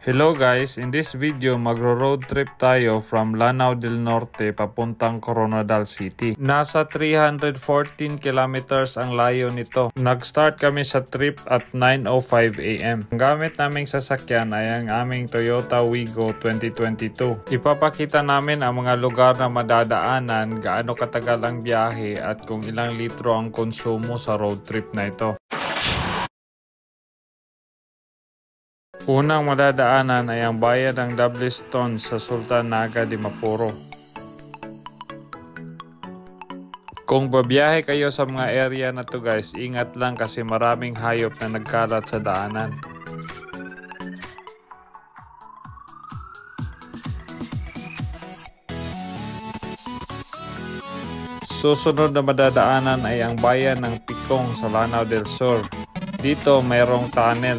Hello guys, in this video magro-road trip tayo from Lanao del Norte papuntang Coronadal City. Nasa 314 kilometers ang layo nito. Nag-start kami sa trip at 9:05 AM. Ang gamit naming sasakyan ay ang aming Toyota Wigo 2022. Ipapakita namin ang mga lugar na madadaanan, gaano katagal ang biyahe at kung ilang litro ang konsumo sa road trip na ito. Unang madadaanan ay ang bayan ng Dabliston sa Sultan Naga, Dimapuro. Kung babiyahe kayo sa mga area na to guys, ingat lang kasi maraming hayop na nagkalat sa daanan. Susunod na madadaanan ay ang bayan ng Picong sa Lanao del Sur. Dito mayroong tunnel.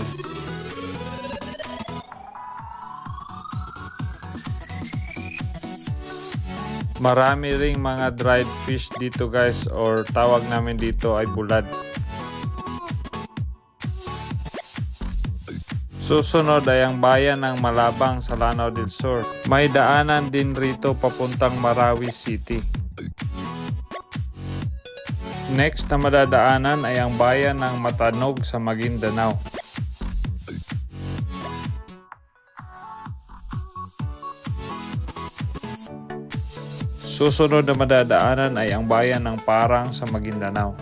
Marami ring mga dried fish dito guys, or tawag namin dito ay bulad. Susunod ay ang bayan ng Malabang sa Lanao del Sur. May daanan din rito papuntang Marawi City. Next na madadaanan ay ang bayan ng Matanog sa Maguindanao. Susunod na madadaanan ay ang bayan ng Parang sa Maguindanao.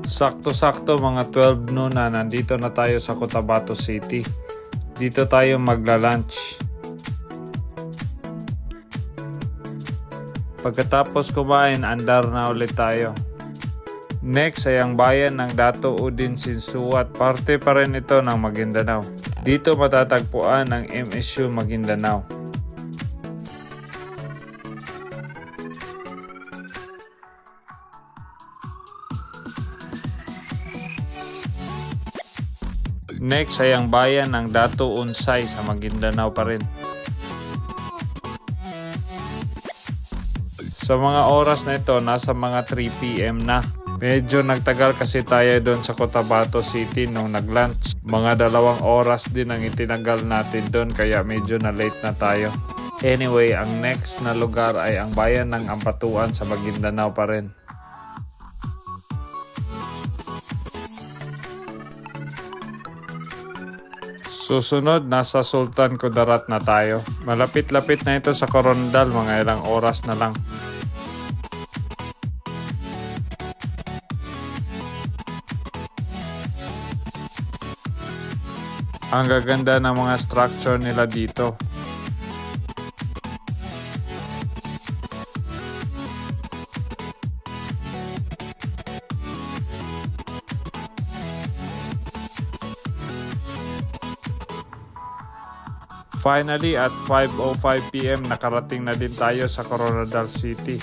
Sakto-sakto mga 12 noon na nandito na tayo sa Cotabato City. Dito tayo magla-lunch. Pagkatapos kumain, andar na ulit tayo. Next ay ang bayan ng Dato Udin Sinsuat. Parte pa rin ito ng Maguindanao. Dito matatagpuan ang MSU Maguindanao. Next ay ang bayan ng Dato Unsay sa Maguindanao pa rin. Sa mga oras na ito, nasa mga 3 PM na. Medyo nagtagal kasi tayo doon sa Cotabato City nung nag-lunch. Mga 2 oras din ang itinagal natin doon kaya medyo na late na tayo. Anyway, ang next na lugar ay ang bayan ng Ampatuan sa Maguindanao pa rin. Susunod, nasa Sultan Kudarat na tayo. Malapit-lapit na ito sa Coronadal, mga ilang oras na lang. Ang gaganda ng mga structure nila dito. Finally, at 5:05 PM nakarating na din tayo sa Coronadal City.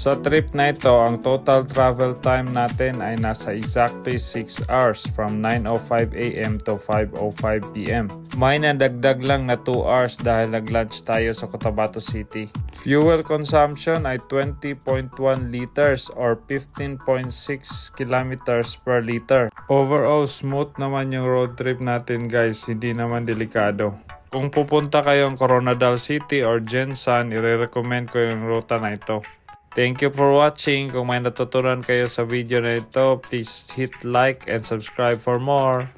Sa trip na ito, ang total travel time natin ay nasa exactly 6 hours from 9:05 AM to 5:05 PM. May nadagdag lang na 2 hours dahil nag-lunch tayo sa Cotabato City. Fuel consumption ay 20.1 liters or 15.6 kilometers per liter. Overall, smooth naman yung road trip natin guys, hindi naman delikado. Kung pupunta kayong Coronadal City or Gensan, i-recommend ko yung ruta na ito. Thank you for watching. Kung may natutunan kayo sa video na ito, please hit like and subscribe for more.